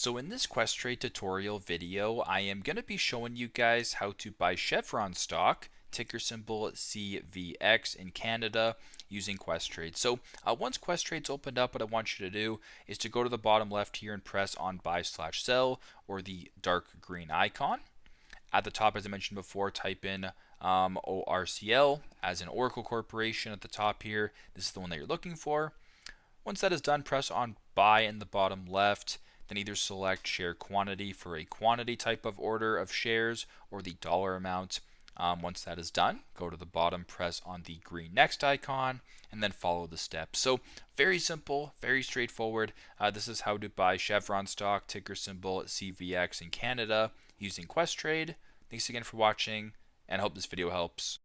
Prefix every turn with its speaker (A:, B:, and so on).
A: So in this Questrade tutorial video, I am going to be showing you guys how to buy Chevron stock, ticker symbol CVX in Canada, using Questrade. So once Questrade's opened up, what I want you to do is to go to the bottom left here and press on buy/sell or the dark green icon. At the top, as I mentioned before, type in ORCL as in Oracle Corporation at the top here. This is the one that you're looking for. Once that is done, press on buy in the bottom left, then either select share quantity for a quantity type of order of shares or the dollar amount. Once that is done, go to the bottom, press on the green next icon, and then follow the steps. So very simple, very straightforward. This is how to buy Chevron stock, ticker symbol CVX in Canada using Questrade. Thanks again for watching, and I hope this video helps.